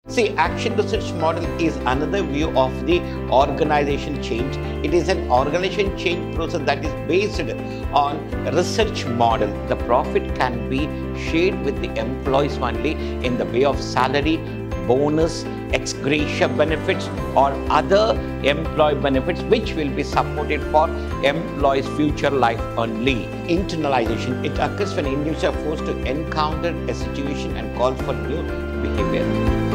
See, action research model is another view of the organization change. It is an organization change process that is based on research model. The profit can be shared with the employees only in the way of salary, bonus, ex gratia benefits or other employee benefits which will be supported for employees' future life only. Internalization, it occurs when individuals are forced to encounter a situation and call for new behavior.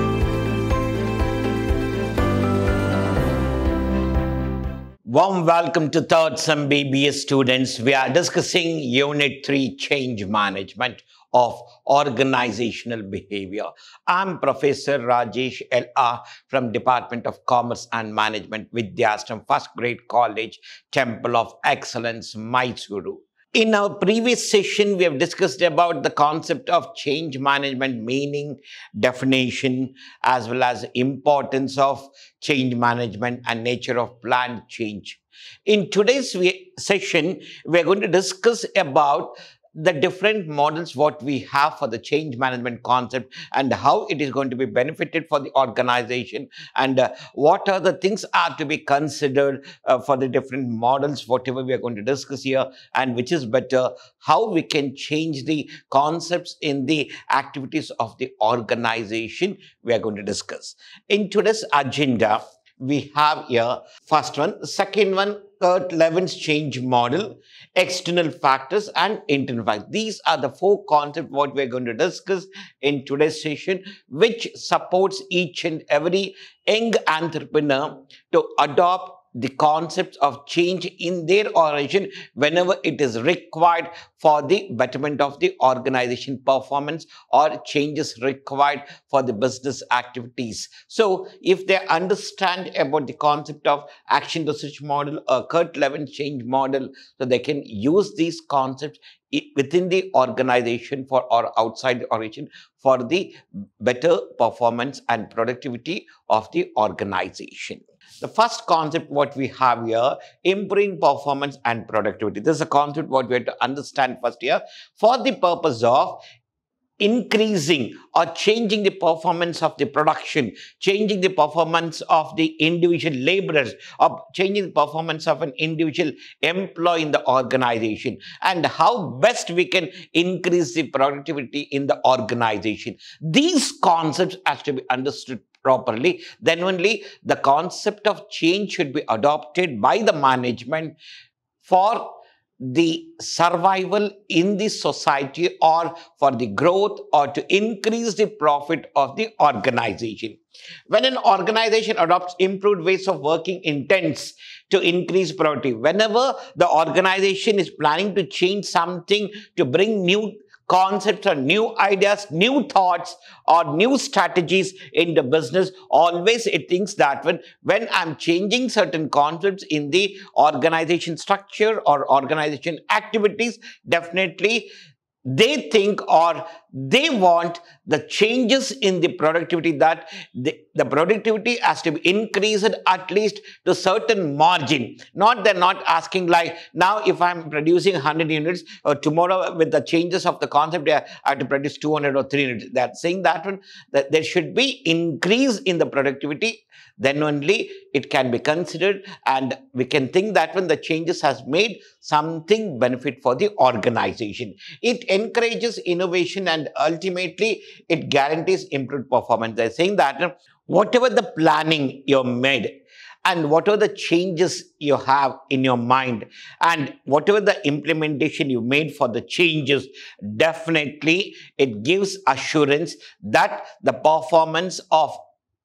Warm welcome to third sem BBA students. We are discussing Unit 3 Change Management of Organizational Behavior. I'm Professor Rajesh L.R. from Department of Commerce and Management, Vidhyaashram, First Grade College, Temple of Excellence, MYSURU. In our previous session, we have discussed about the concept of change management, meaning, definition, as well as importance of change management and nature of planned change. In today's session, we are going to discuss about the different models what we have for the change management concept and how it is going to be benefited for the organization and what are the things are to be considered for the different models, whatever we are going to discuss here, and which is better, how we can change the concepts in the activities of the organization we are going to discuss. In today's agenda, we have here first one, second one, Kurt Levin's change model, external factors and internal factors. These are the four concepts what we're going to discuss in today's session, which supports each and every young entrepreneur to adopt the concepts of change in their organization whenever it is required for the betterment of the organization performance or changes required for the business activities. So, if they understand about the concept of action research model or Kurt Levin change model, so they can use these concepts within the organization for or outside the organization for the better performance and productivity of the organization. The first concept what we have here, improving performance and productivity. This is a concept what we have to understand first here for the purpose of increasing or changing the performance of the production, changing the performance of the individual laborers, or changing the performance of an individual employee in the organization, and how best we can increase the productivity in the organization. These concepts have to be understood properly. Then only the concept of change should be adopted by the management for the survival in the society or for the growth or to increase the profit of the organization. When an organization adopts improved ways of working intends to increase productivity, whenever the organization is planning to change something to bring new concepts or new ideas, new thoughts or new strategies in the business, always it thinks that when I'm changing certain concepts in the organization structure or organization activities, definitely they think or they want the changes in the productivity, that the productivity has to be increased at least to certain margin. They're not asking like, now if I'm producing 100 units or tomorrow with the changes of the concept, I have to produce 200 or 300. They're saying that there should be increase in the productivity. Then only it can be considered and we can think that when the changes has made something benefit for the organization. It encourages innovation and ultimately it guarantees improved performance. They're saying that whatever the planning you made and whatever the changes you have in your mind and whatever the implementation you made for the changes, definitely it gives assurance that the performance of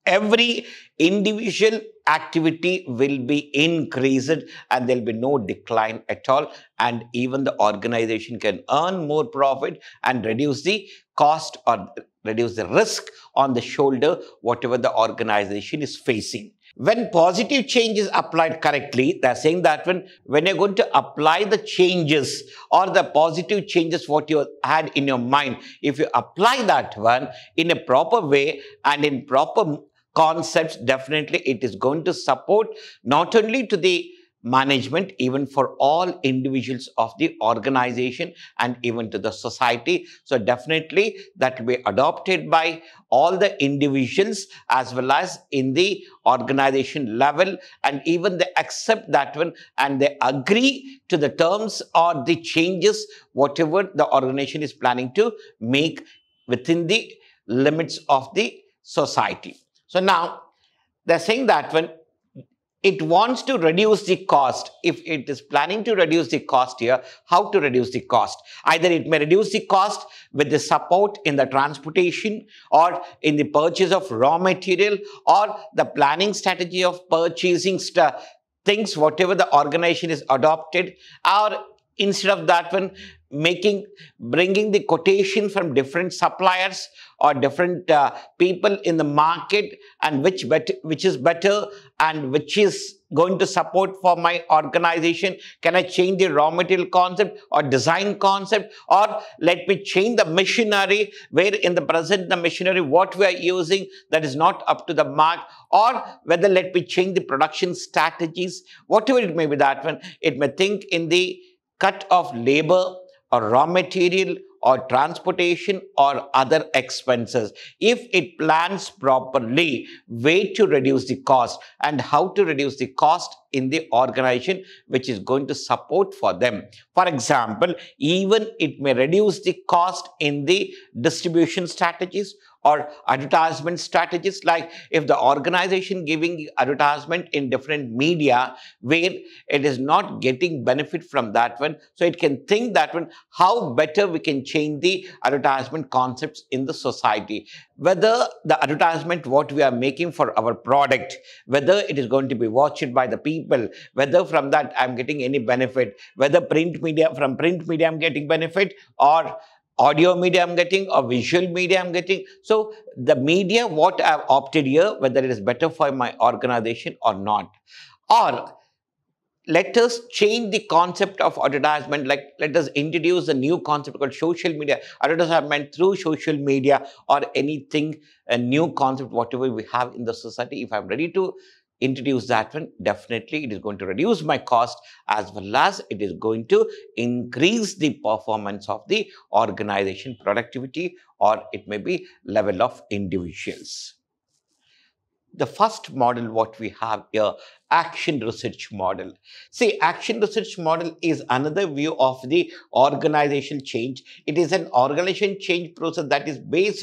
every individual activity will be increased and there will be no decline at all, and even the organization can earn more profit and reduce the cost or reduce the risk on the shoulder whatever the organization is facing. When positive change is applied correctly, they're saying that when you're going to apply the changes or the positive changes what you had in your mind, if you apply that one in a proper way and in proper concepts, definitely it is going to support not only to the management even for all individuals of the organization and even to the society. So definitely that will be adopted by all the individuals as well as in the organization level, and even they accept that one and they agree to the terms or the changes whatever the organization is planning to make within the limits of the society. So now they're saying that when it wants to reduce the cost, if it is planning to reduce the cost here, how to reduce the cost? Either it may reduce the cost with the support in the transportation or in the purchase of raw material or the planning strategy of purchasing things, whatever the organization is adopted, or instead of that one, bringing the quotation from different suppliers or different people in the market, and which is better and which is going to support for my organization. Can I change the raw material concept or design concept, or let me change the machinery where in the present the machinery what we are using that is not up to the mark, or whether let me change the production strategies, whatever it may be that one. It may think in the cut of labor or raw material or transportation or other expenses. If it plans properly, way to reduce the cost and how to reduce the cost in the organization which is going to support for them. For example, even it may reduce the cost in the distribution strategies or advertisement strategies, like if the organization giving advertisement in different media where it is not getting benefit from that one, so it can think that one how better we can change the advertisement concepts in the society. Whether the advertisement what we are making for our product, whether it is going to be watched by the people, whether from that I'm getting any benefit, whether from print media I'm getting benefit, or audio media I'm getting, or visual media I'm getting. So the media what I've opted here, whether it is better for my organization or not. Or let us change the concept of advertisement, like let us introduce a new concept called social media advertisement through social media, or anything, a new concept, whatever we have in the society. If I'm ready to introduce that one, definitely it is going to reduce my cost as well as it is going to increase the performance of the organization productivity, or it may be level of individuals. The first model what we have here, action research model. See, action research model is another view of the organizational change. It is an organization change process that is based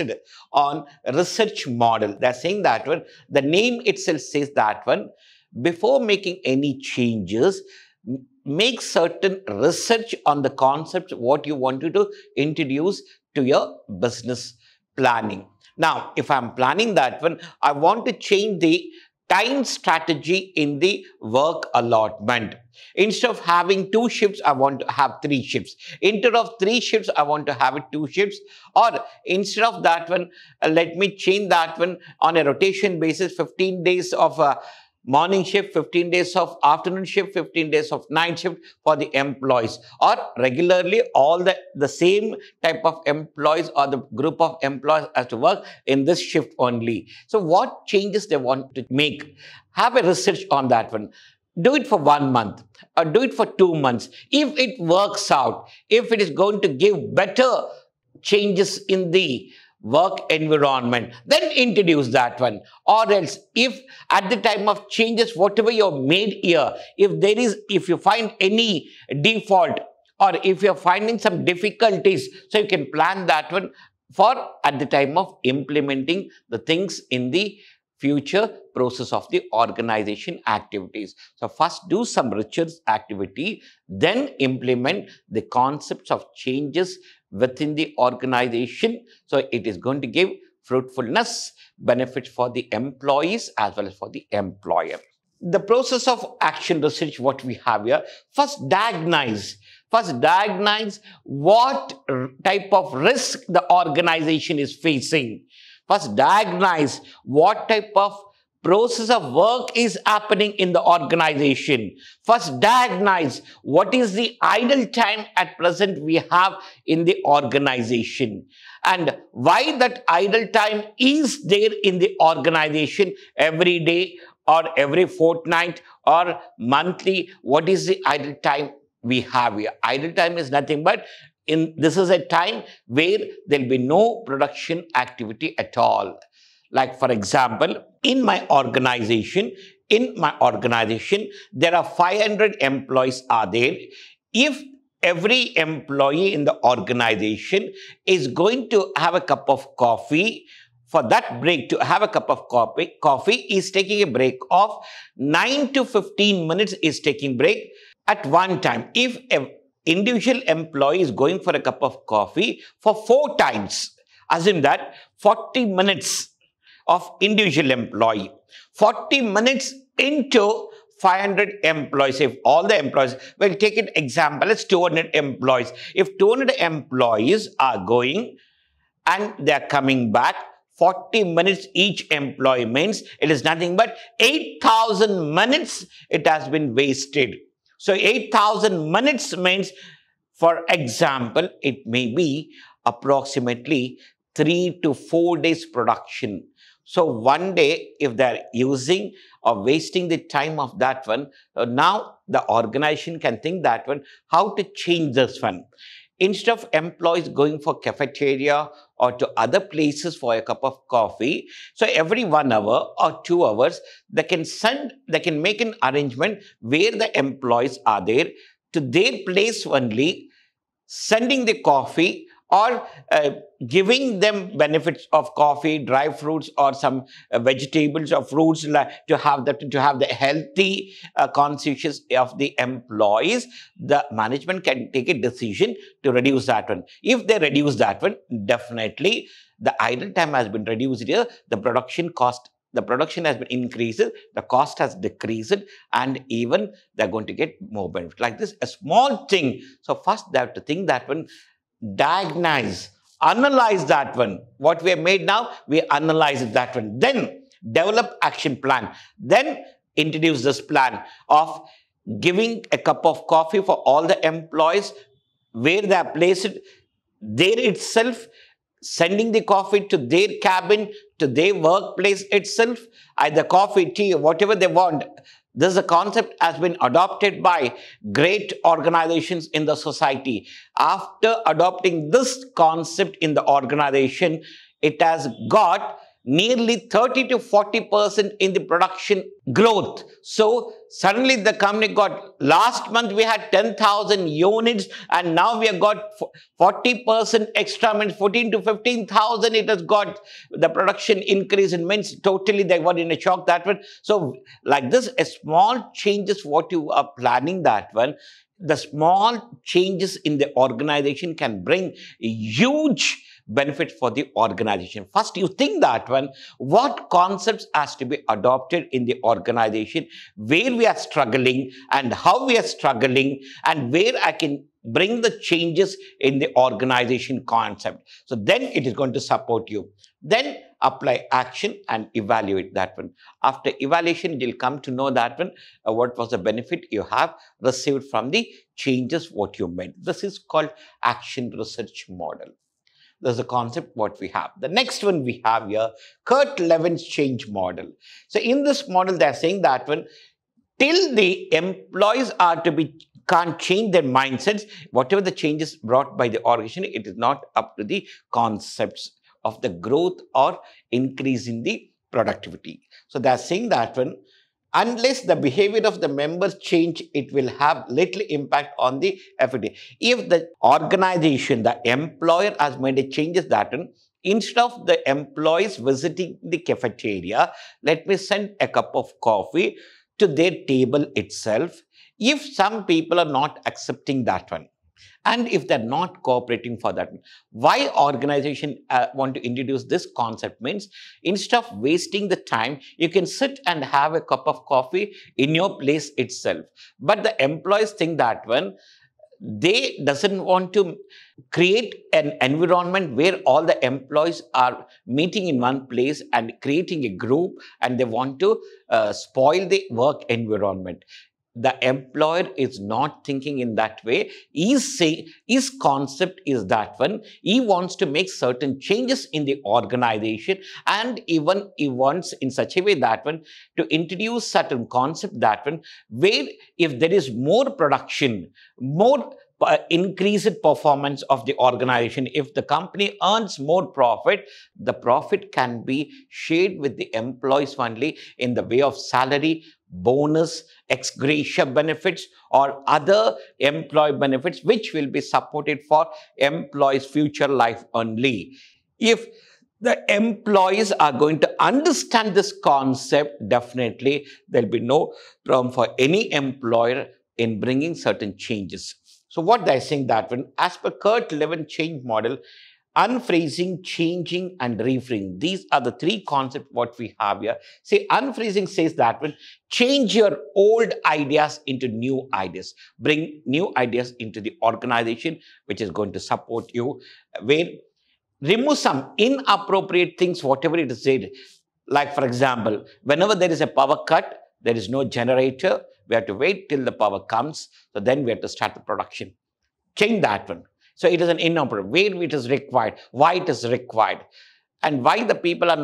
on research model. They're saying that one, the name itself says that one, before making any changes, make certain research on the concepts what you want to introduce to your business planning. Now, if I'm planning that one, I want to change the time strategy in the work allotment. Instead of having 2 shifts, I want to have 3 shifts. Instead of 3 shifts, I want to have it 2 shifts. Or instead of that one, let me change that one on a rotation basis, 15 days of morning shift, 15 days of afternoon shift, 15 days of night shift for the employees, or regularly all the same type of employees or the group of employees has to work in this shift only. So what changes they want to make? Have a research on that one. Do it for 1 month or do it for 2 months. If it works out, if it is going to give better changes in the work environment, then introduce that one. Or else, if at the time of changes, whatever you made here, if you find any default, or if you're finding some difficulties, so you can plan that one for at the time of implementing the things in the future process of the organization activities. So first do some research activity, then implement the concepts of changes within the organization. So it is going to give fruitfulness, benefits for the employees as well as for the employer. The process of action research, what we have here, first diagnose what type of risk the organization is facing. First diagnose what type of process of work is happening in the organization. First, diagnose what is the idle time at present we have in the organization and why that idle time is there in the organization every day or every fortnight or monthly. What is the idle time we have here? Idle time is nothing but this is a time where there will be no production activity at all. Like for example, in my organization, there are 500 employees are there. If every employee in the organization is going to have a cup of coffee, for that break to have a cup of coffee is taking a break of 9 to 15 minutes is taking break at one time. If an individual employee is going for a cup of coffee for 4 times, assume that 40 minutes of individual employee, 40 minutes into 500 employees. If all the employees, we'll take an example, it's 200 employees. If 200 employees are going and they're coming back, 40 minutes each employee means it is nothing but 8,000 minutes it has been wasted. So 8,000 minutes means, for example, it may be approximately 3 to 4 days production. So one day, if they're using or wasting the time of that one, now the organization can think that one, how to change this one. Instead of employees going for cafeteria or to other places for a cup of coffee, so every 1 hour or 2 hours, they can make an arrangement where the employees are there to their place only, sending the coffee or giving them benefits of coffee, dry fruits, or some vegetables or fruits to have the healthy conscious of the employees. The management can take a decision to reduce that one. If they reduce that one, definitely the idle time has been reduced here. The production has been increased, the cost has decreased, and even they're going to get more benefit. Like this, a small thing. So first they have to think that one, diagnose, analyze that one. What we have made now, we analyze that one. Then develop action plan. Then introduce this plan of giving a cup of coffee for all the employees where they are placed there itself, sending the coffee to their cabin, to their workplace itself, either coffee, tea, whatever they want. This is a concept has been adopted by great organizations in the society. After adopting this concept in the organization, it has got nearly 30 to 40% in the production growth. So suddenly the company got, last month we had 10,000 units and now we have got 40% extra, means 14 to 15,000 it has got the production increase. It means totally they got in a shock that one. So like this, a small changes what you are planning that one, the small changes in the organization can bring huge benefit for the organization. First, you think that one, what concepts has to be adopted in the organization, where we are struggling and how we are struggling, and where I can bring the changes in the organization concept. So then it is going to support you. Then apply action and evaluate that one. After evaluation, you'll come to know that one, what was the benefit you have received from the changes what you made. This is called action research model. There's a concept what we have. The next one we have here, Kurt Levin's change model. So in this model, they're saying that one, till the employees can't change their mindsets, whatever the changes brought by the organization, it is not up to the concepts of the growth or increase in the productivity. So they're saying that one, unless the behavior of the members change, it will have little impact on the effectivity. If the organization, the employer has made a changes that one, instead of the employees visiting the cafeteria, let me send a cup of coffee to their table itself. If some people are not accepting that one, and if they're not cooperating for that, why organization want to introduce this concept means, instead of wasting the time, you can sit and have a cup of coffee in your place itself. But the employees think that one, they doesn't want to create an environment where all the employees are meeting in one place and creating a group, and they want to spoil the work environment. The employer is not thinking in that way. His concept is that one. He wants to make certain changes in the organization, and even he wants in such a way that one to introduce certain concept that one where if there is more production, more increased performance of the organization, if the company earns more profit, the profit can be shared with the employees only in the way of salary, bonus, ex gratia benefits, or other employee benefits, which will be supported for employees' future life only. If the employees are going to understand this concept, definitely there'll be no problem for any employer in bringing certain changes. So what they're saying that when, as per Kurt Lewin change model, unphrasing, changing, and rephrasing. These are the three concepts what we have here. See, unphrasing says that when change your old ideas into new ideas. Bring new ideas into the organization, which is going to support you. Where remove some inappropriate things, whatever it is said. Like, for example, whenever there is a power cut, there is no generator. We have to wait till the power comes. So then we have to start the production. Change that one. So it is an inappropriate, where it is required, why it is required, and why the people are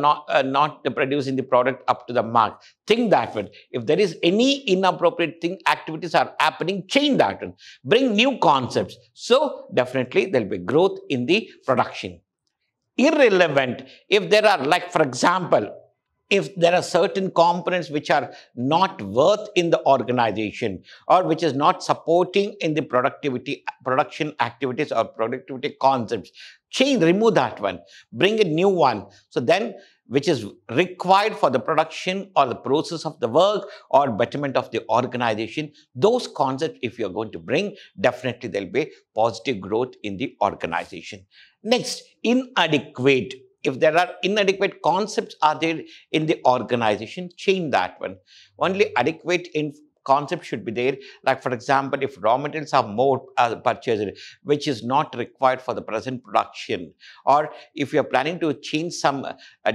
not producing the product up to the mark. Think that one. If there is any inappropriate thing, activities are happening, change that one. Bring new concepts. So definitely there will be growth in the production. Irrelevant, if there are, like for example, if there are certain components which are not worth in the organization, or which is not supporting in the production activities or productivity concepts, remove that one, bring a new one. So then, which is required for the production or the process of the work or betterment of the organization, those concepts, if you're going to bring, definitely there'll be positive growth in the organization. Next, inadequate. If there are inadequate concepts are there in the organization, change that one. Only adequate concept should be there. Like, for example, if raw materials are more purchased, which is not required for the present production, or if you're planning to change some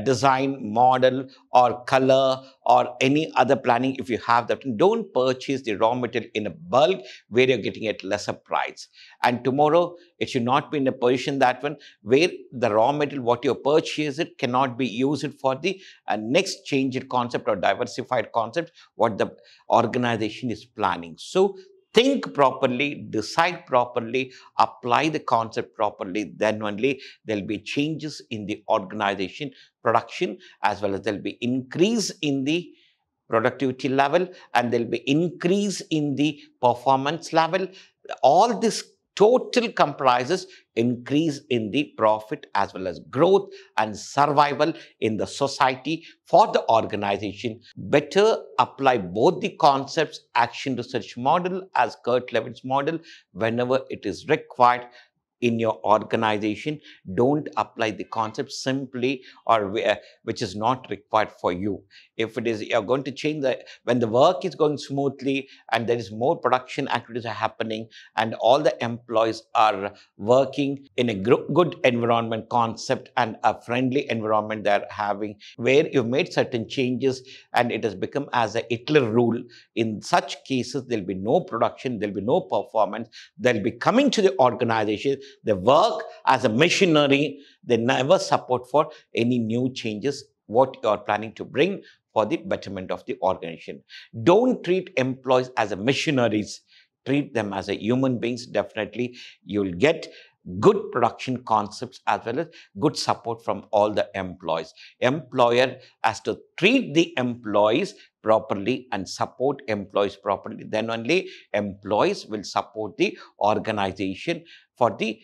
design, model, or color, or any other planning, if you have that, don't purchase the raw material in a bulk where you're getting at lesser price. And tomorrow, it should not be in a position that one where the raw material, what you purchase it, cannot be used for the next changed concept or diversified concept, what the organization is planning. So think properly, decide properly, apply the concept properly, then only there'll be changes in the organization production, as well as there'll be increase in the productivity level, and there'll be increase in the performance level. All this total comprises increase in the profit as well as growth and survival in the society for the organization. Better apply both the concepts, action research model as Kurt Levin's model, whenever it is required in your organization. Don't apply the concept simply or which is not required for you. If it is, you're going to change when the work is going smoothly and there is more production activities are happening and all the employees are working in a good environment concept and a friendly environment they're having, where you've made certain changes and it has become as a Hitler rule. In such cases, there'll be no production, there'll be no performance, they'll be coming to the organization. They work as a missionary. They never support for any new changes, what you are planning to bring for the betterment of the organization. Don't treat employees as a missionaries. Treat them as a human beings. Definitely, you'll get good production concepts as well as good support from all the employees. Employer has to treat the employees properly and support employees properly. Then only employees will support the organization for the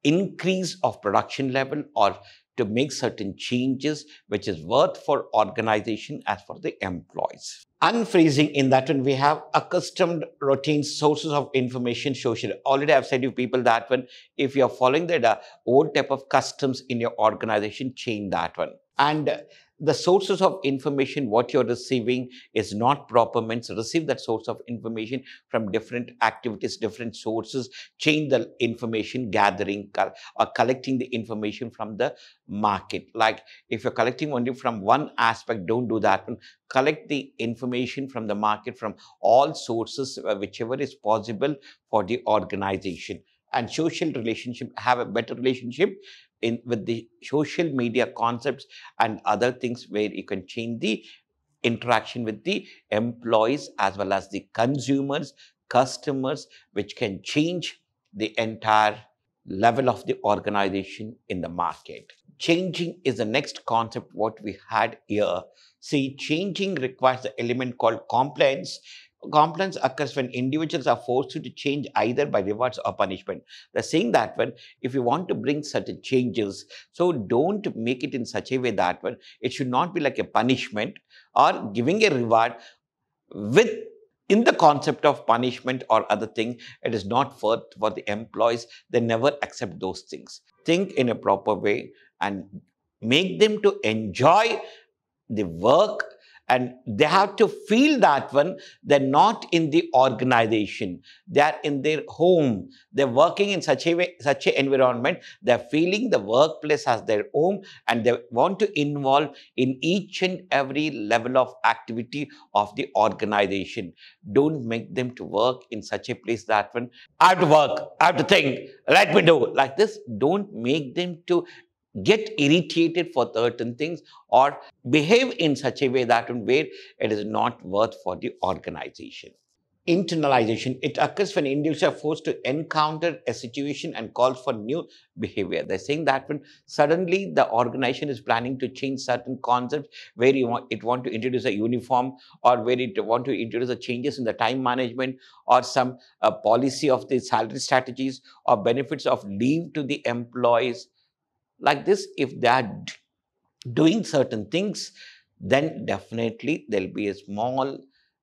increase of production level or to make certain changes which is worth for organization as for the employees. Unphrasing, in that one we have accustomed routine sources of information social. Already I've said to people that one, if you're following the old type of customs in your organization, change that one. And the sources of information what you're receiving is not proper, means receive that source of information from different activities, different sources, change the information gathering or collecting the information from the market. Like if you're collecting only from one aspect, don't do that one. Collect the information from the market from all sources, whichever is possible for the organization. And social relationship, have a better relationship in with the social media concepts and other things where you can change the interaction with the employees as well as the consumers, customers, which can change the entire level of the organization in the market. Changing is the next concept what we had here. See, changing requires the element called compliance. Compliance occurs when individuals are forced to change either by rewards or punishment. They're saying that when if you want to bring certain changes, so don't make it in such a way that when it should not be like a punishment or giving a reward with in the concept of punishment or other thing. It is not for the employees. They never accept those things. Think in a proper way and make them to enjoy the work, and they have to feel that when they're not in the organization, they're in their home, they're working in such a way, such an environment, they're feeling the workplace as their home, and they want to involve in each and every level of activity of the organization. Don't make them to work in such a place that when I have to work, I have to think, let me do like this. Don't make them to get irritated for certain things or behave in such a way that where it is not worth for the organization. Internalization, it occurs when individuals are forced to encounter a situation and calls for new behavior. They're saying that when suddenly the organization is planning to change certain concepts where it want to introduce a uniform, or where it want to introduce the changes in the time management, or some policy of the salary strategies or benefits of leave to the employees. Like this, if they are doing certain things, then definitely there'll be a small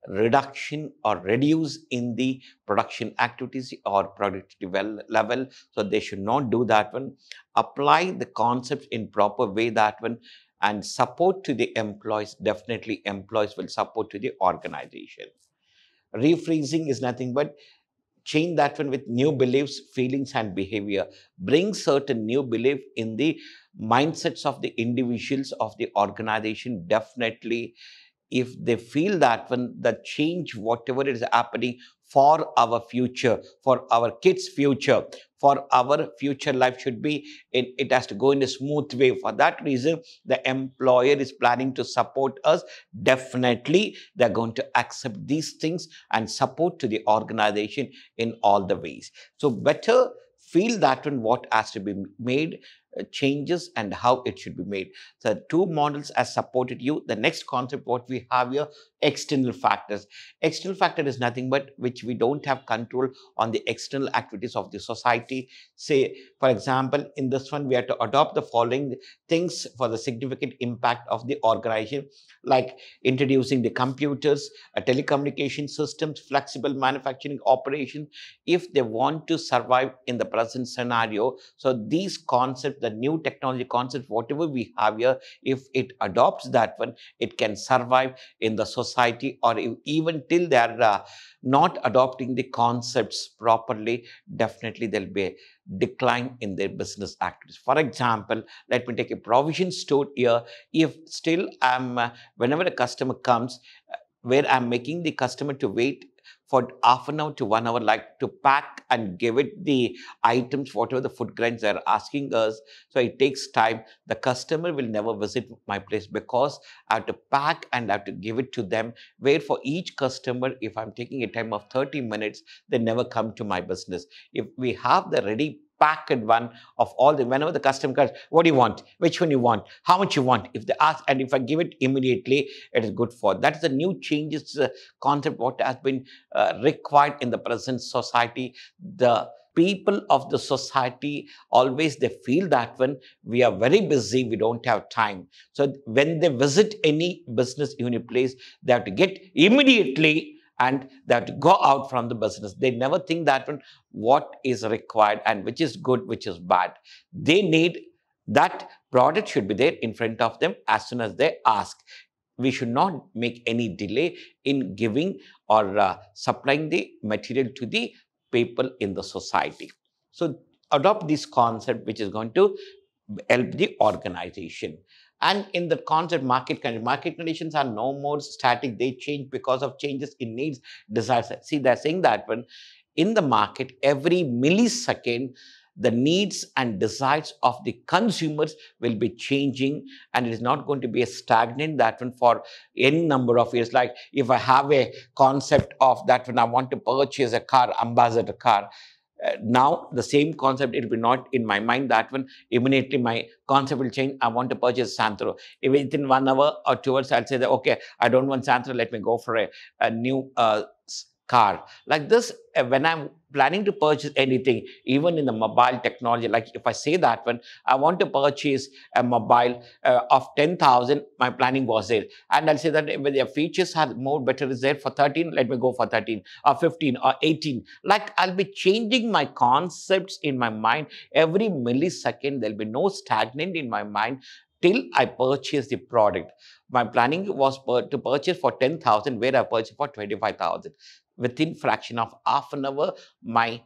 reduction or reduce in the production activities or productivity level. So they should not do that one. Apply the concepts in proper way that one, and support to the employees. Definitely employees will support to the organization. Rephrasing is nothing but change that one with new beliefs, feelings, and behavior. Bring certain new belief in the mindsets of the individuals of the organization. Definitely, if they feel that when the change, whatever is happening for our future, for our kids' future, for our future life should be, it has to go in a smooth way. For that reason, the employer is planning to support us. Definitely, they're going to accept these things and support to the organization in all the ways. So better feel that one what has to be made, changes and how it should be made. So two models has supported you. The next concept what we have here, external factors. External factor is nothing but which we don't have control on the external activities of the society. Say, for example, in this one, we have to adopt the following things for the significant impact of the organization, like introducing the computers, telecommunication systems, flexible manufacturing operation, if they want to survive in the present scenario. So these concepts, the new technology concepts, whatever we have here, if it adopts that one, it can survive in the society, or even till they are not adopting the concepts properly, definitely there'll be a decline in their business activities. For example, let me take a provision store here. If still whenever a customer comes, where I'm making the customer to wait for half an hour to 1 hour, like to pack and give it the items, whatever the food grains they're asking us. So it takes time. The customer will never visit my place because I have to pack and I have to give it to them. Where for each customer, if I'm taking a time of 30 minutes, they never come to my business. If we have the ready packed one of all the, whenever the customer comes, what do you want, which one you want, how much you want, if they ask, and if I give it immediately, it is good for. That's the new changes concept what has been required in the present society. The people of the society always they feel that when we are very busy, we don't have time. So when they visit any business unit place, they have to get immediately and they have to go out from the business. They never think that one what is required and which is good, which is bad. They need That product should be there in front of them as soon as they ask. We should not make any delay in giving or supplying the material to the people in the society. So adopt this concept, which is going to help the organization. And in the concept, market conditions are no more static. They change because of changes in needs, desires. See, they're saying that when in the market, every millisecond, the needs and desires of the consumers will be changing, and it is not going to be a stagnant that one for any number of years. Like if I have a concept of that when I want to purchase a car, ambassador car, now the same concept, it will be not in my mind that one. Immediately my concept will change. I want to purchase Santro. If within 1 hour or 2 hours, I'll say that, okay, I don't want Santro, let me go for a new car. Like this, when I'm planning to purchase anything, even in the mobile technology, like if I say that when I want to purchase a mobile of 10,000, my planning was there. And I'll say that if the features are more better is there for 13, let me go for 13 or 15 or 18. Like I'll be changing my concepts in my mind every millisecond. There'll be no stagnant in my mind till I purchase the product. My planning was to purchase for 10,000, where I purchased for 25,000. Within fraction of half an hour, my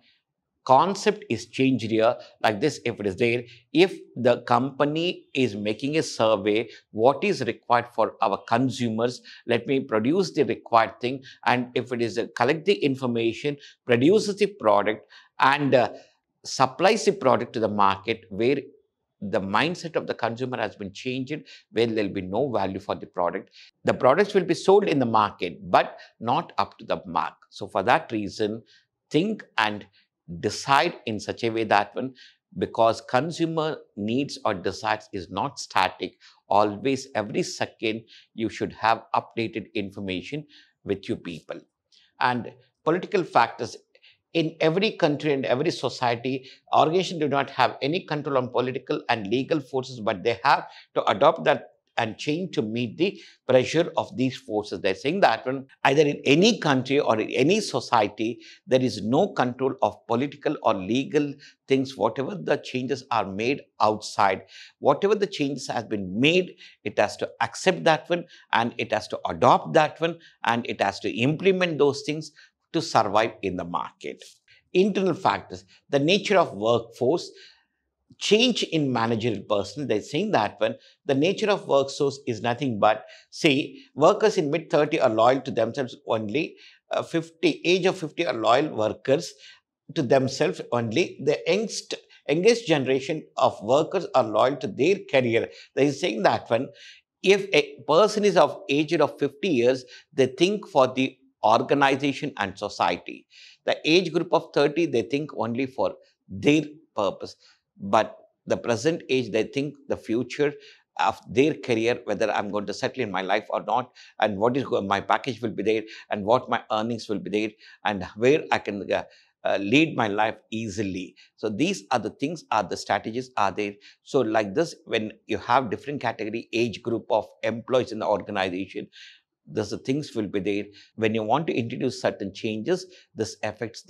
concept is changed here. Like this, if it is there, if the company is making a survey, what is required for our consumers, let me produce the required thing. And if it is collect the information, produces the product, and supplies the product to the market, where the mindset of the consumer has been changed, where there will be no value for the product. The products will be sold in the market, but not up to the mark. So for that reason, think and decide in such a way that one, because consumer needs or desires is not static. Always, every second, you should have updated information with you people. And political factors, in every country and every society, organizations do not have any control on political and legal forces, but they have to adopt that and change to meet the pressure of these forces. They're saying that when either in any country or in any society, there is no control of political or legal things. Whatever the changes are made outside, whatever the changes has been made, it has to accept that one, and it has to adopt that one, and it has to implement those things to survive in the market. Internal factors, the nature of workforce, change in managerial personnel. They're saying that when the nature of workforce is nothing but, say, workers in mid-30 are loyal to themselves only, age of 50 are loyal workers to themselves only. The youngest generation of workers are loyal to their career. They're saying that when if a person is of age of 50 years, they think for the organization and society. The age group of 30, they think only for their purpose. But the present age, they think the future of their career, whether I'm going to settle in my life or not, and what is my package will be there, and what my earnings will be there, and where I can lead my life easily. So these are the things, are the strategies are there. So like this, when you have different category age group of employees in the organization, the things will be there. When you want to introduce certain changes, this affects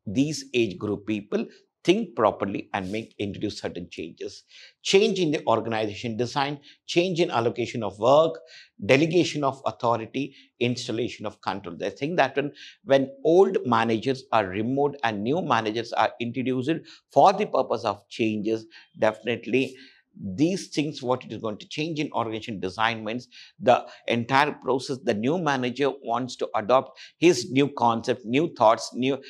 these age group people. Think properly and introduce certain changes. Change in the organization design, change in allocation of work, delegation of authority, installation of control. They think that when old managers are removed and new managers are introduced for the purpose of changes, definitely these things, what it is going to change in organization design means the entire process, the new manager wants to adopt his new concept, new thoughts, new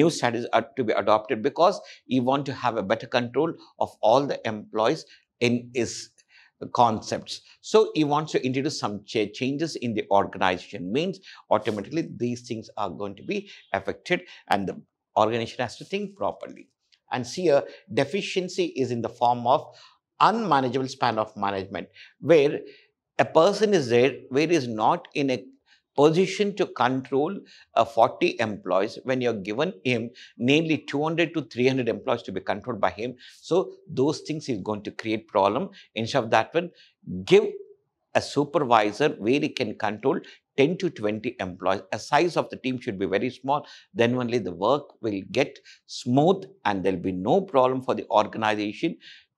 strategies are to be adopted, because he want to have a better control of all the employees in his concepts. So he wants to introduce some changes in the organization, means automatically these things are going to be affected, and the organization has to think properly. And see, a deficiency is in the form of unmanageable span of management, where a person is there, where he is not in a position to control 40 employees, when you're given him nearly 200 to 300 employees to be controlled by him. So those things is going to create problem. Instead of that one, give a supervisor where he can control 10 to 20 employees. A size of the team should be very small. Then only the work will get smooth, and there'll be no problem for the organization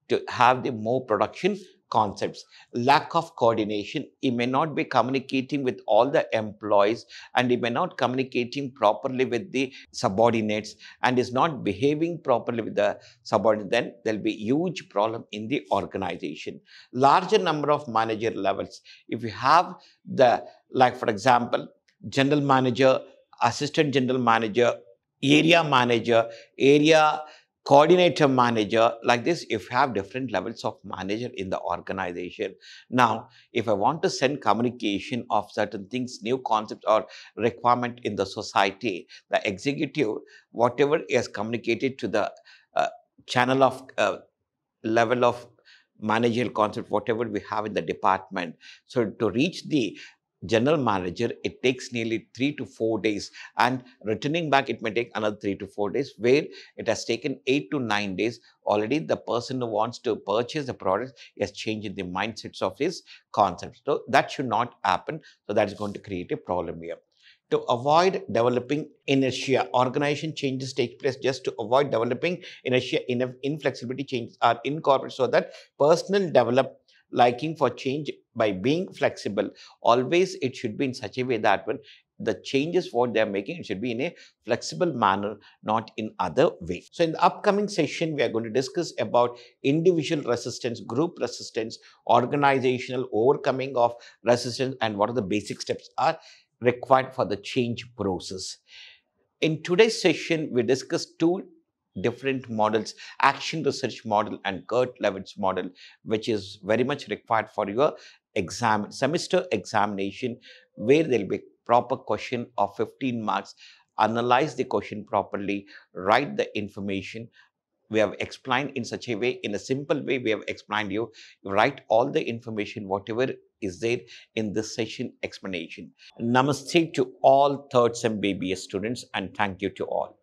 to have the more production concepts. Lack of coordination, he may not be communicating with all the employees, and he may not communicating properly with the subordinates, and is not behaving properly with the subordinates. Then there'll be huge problem in the organization. Larger number of manager levels, if you have the, like for example, general manager, assistant general manager, area coordinator manager, like this, if you have different levels of manager in the organization. Now, if I want to send communication of certain things, new concepts or requirement in the society, the executive, whatever is communicated to the uh, channel of level of managerial concept, whatever we have in the department. So to reach the general manager, it takes nearly 3 to 4 days, and returning back, it may take another 3 to 4 days, where it has taken 8 to 9 days. Already the person who wants to purchase the product has changed in the mindsets of his concepts. So that should not happen. So that is going to create a problem here. To avoid developing inertia, organization changes take place just to avoid developing inertia. Inflexibility changes are incorporated so that personal develop liking for change by being flexible. Always it should be in such a way that when the changes what they are making, it should be in a flexible manner, not in other way. So in the upcoming session, we are going to discuss about individual resistance, group resistance, organizational overcoming of resistance, and what are the basic steps are required for the change process. In today's session, we discussed two different models, action research model and Kurt Levitt's model, which is very much required for your exam, semester examination, where there will be proper question of 15 marks, analyze the question properly, write the information. We have explained in such a way, in a simple way, we have explained you, write all the information, whatever is there in this session explanation. Namaste to all third sem BBA students, and thank you to all.